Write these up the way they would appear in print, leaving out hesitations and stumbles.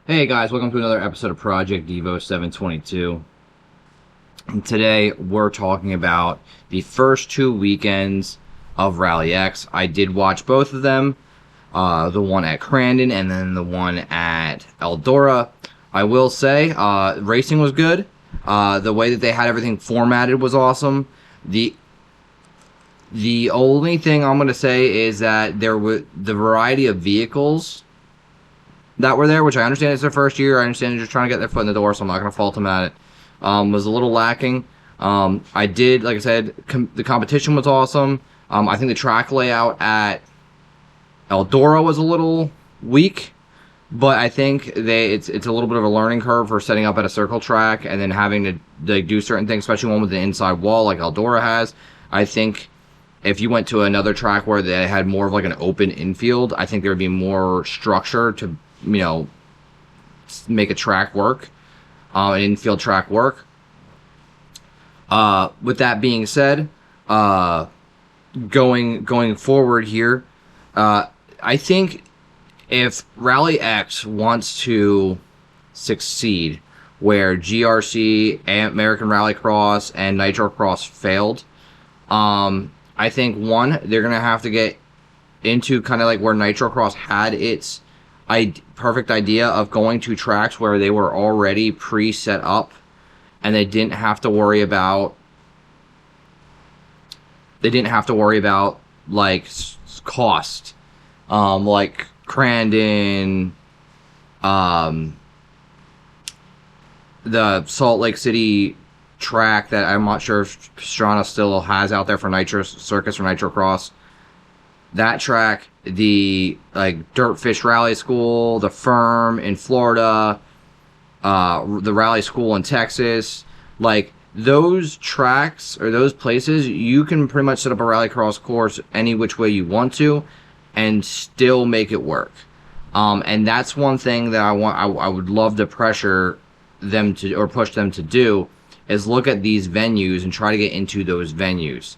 Hey guys, welcome to another episode of Project Devo 722. And today we're talking about the first two weekends of Rally X. I did watch both of them, the one at Crandon and then the one at Eldora. I will say, racing was good. The way that they had everything formatted was awesome. The only thing I'm gonna say is that there were the variety of vehicles that were there, which I understand it's their first year. I understand they're just trying to get their foot in the door, so I'm not going to fault them at it. Was a little lacking. I did, like I said, the competition was awesome. I think the track layout at Eldora was a little weak, but I think it's a little bit of a learning curve for setting up at a circle track and then having to like do certain things, especially one with an inside wall like Eldora has. I think if you went to another track where they had more of like an open infield, I think there would be more structure to make a track work, an infield track work. With that being said, going forward here, I think if Rally X wants to succeed, where GRC, American Rallycross, and Nitro Cross failed, I think one, they're gonna have to get into kind of like where Nitro Cross had its perfect idea of going to tracks where they were already pre-set up and they didn't have to worry about like cost, like Crandon, the Salt Lake City track that I'm not sure if Pastrana still has out there for Nitro Circus or Nitro Cross. That track, the like Dirtfish Rally School, the Firm in Florida, the Rally School in Texas, like those tracks or those places, you can pretty much set up a rallycross course any which way you want to, and still make it work. And that's one thing that I would love to pressure them to or push them to do is look at these venues and try to get into those venues.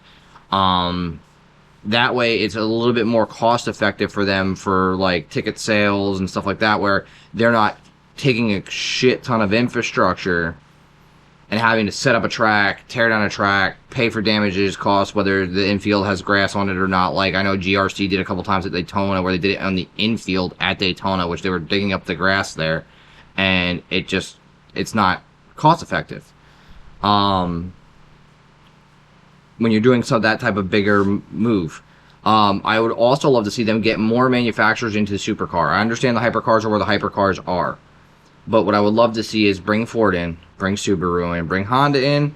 That way it's a little bit more cost effective for them for like ticket sales and stuff like that, where they're not taking a shit ton of infrastructure and having to set up a track, tear down a track, pay for damages, costs, whether the infield has grass on it or not. Like I know GRC did a couple times at Daytona where they did it on the infield at Daytona, which they were digging up the grass there, and it's not cost effective. When you're doing that type of bigger move. I would also love to see them get more manufacturers into the supercar. I understand the hypercars are where the hypercars are. But what I would love to see is bring Ford in, bring Subaru in, bring Honda in,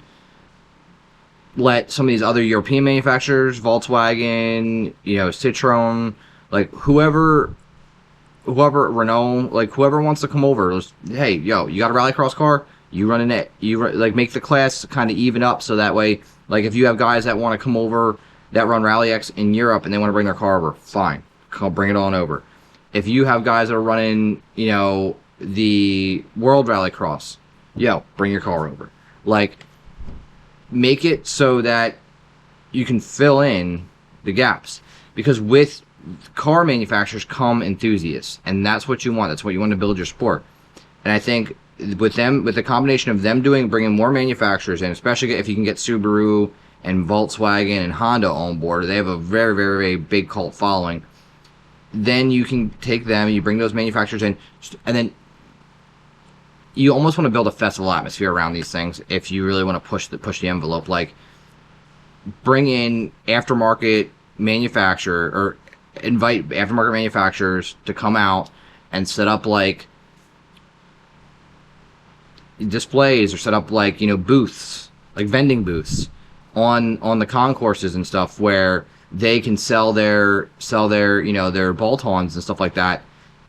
let some of these other European manufacturers, Volkswagen, Citroen, like whoever Renault, like whoever wants to come over, hey, yo, you got a rallycross car? You run in it. Like make the class kind of even up so that way, like if you have guys that want to come over that run Rally X in Europe and they want to bring their car over, fine, bring it on over. If you have guys that are running, the World Rallycross, bring your car over. Like, make it so that you can fill in the gaps. Because with car manufacturers come enthusiasts, and that's what you want. That's what you want to build your sport. And I think with the combination of them bringing more manufacturers in, especially if you can get Subaru and Volkswagen and Honda on board, they have a very, very, very big cult following. Then you can take them, you bring those manufacturers in, and then you almost want to build a festival atmosphere around these things if you really want to push the envelope. Like, bring in aftermarket manufacturer or invite aftermarket manufacturers to come out and set up like displays or set up like booths, like vending booths on the concourses and stuff where they can sell their their bolt-ons and stuff like that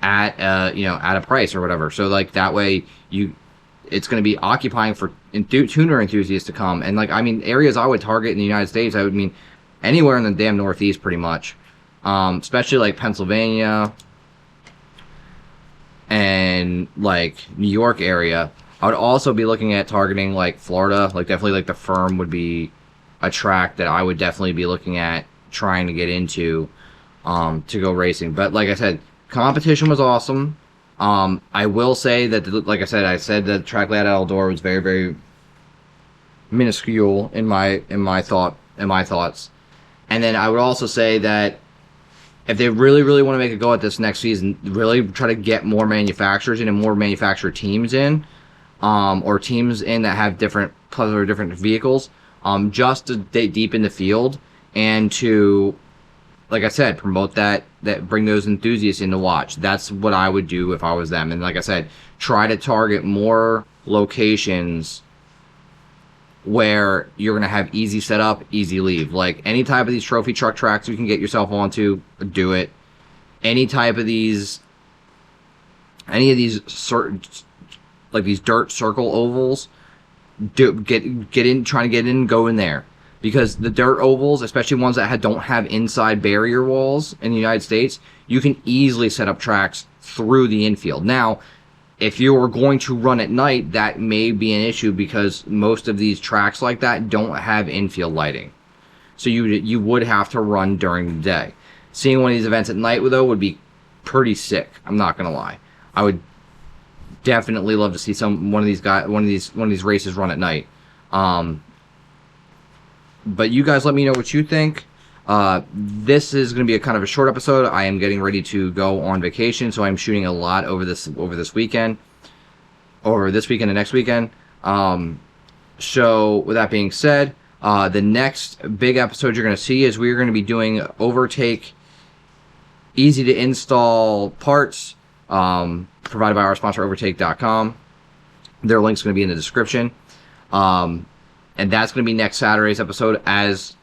at at a price or whatever. So like that way it's going to be occupying for tuner enthusiasts to come. And like areas I would target in the United States, I would mean anywhere in the damn Northeast pretty much, especially like Pennsylvania and like New York area. I would also be looking at targeting like Florida, like definitely like the Firm would be a track that I would definitely be looking at trying to get into to go racing. But like I said, competition was awesome. I will say that, like I said the track layout at Eldora was very, very minuscule in my thoughts. And then I would also say that if they really, really want to make a go at this next season, really try to get more manufacturers in and more manufacturer teams in, or teams in that have different vehicles, just to dig deep in the field and to, like I said, promote that bring those enthusiasts in to watch. That's what I would do if I was them. And like I said, try to target more locations where you're going to have easy setup, easy leave. Like any type of these trophy truck tracks you can get yourself onto, do it. Any of these certain, like these dirt circle ovals, get in, trying to get in, go in there. Because the dirt ovals, especially ones that don't have inside barrier walls in the United States, you can easily set up tracks through the infield. Now, if you are going to run at night, that may be an issue because most of these tracks like that don't have infield lighting. So you would have to run during the day. Seeing one of these events at night, though, would be pretty sick. I'm not gonna lie. I would definitely love to see one of these races run at night. But you guys let me know what you think. This is going to be a kind of a short episode. I am getting ready to go on vacation, so I'm shooting a lot over this weekend, and next weekend. So with that being said, the next big episode you're going to see is we're going to be doing Overtake easy to install parts, provided by our sponsor Overtake.com. Their link's going to be in the description. And that's going to be next Saturday's episode. As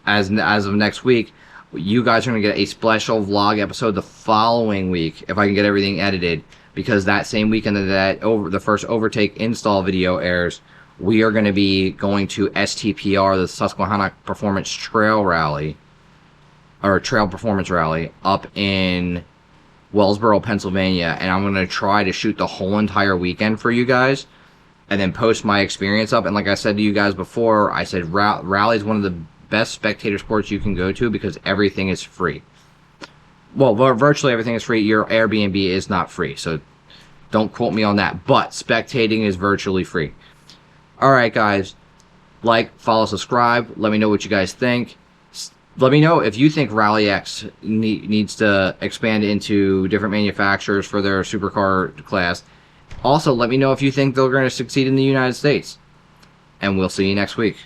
of next week, you guys are going to get a special vlog episode the following week if I can get everything edited, because that same weekend that the first Overtake install video airs, we are going to be going to STPR, the Susquehanna Performance Trail Rally, or Trail Performance Rally, up in Wellsboro, Pennsylvania, and I'm going to try to shoot the whole entire weekend for you guys and then post my experience up. And like I said to you guys before, I said rally is one of the best spectator sports you can go to because everything is free. Well, virtually everything is free. Your Airbnb is not free, so don't quote me on that. But spectating is virtually free. All right, guys. Like, follow, subscribe. Let me know what you guys think. Let me know if you think Rally X needs to expand into different manufacturers for their supercar class. Also, let me know if you think they're going to succeed in the United States. And we'll see you next week.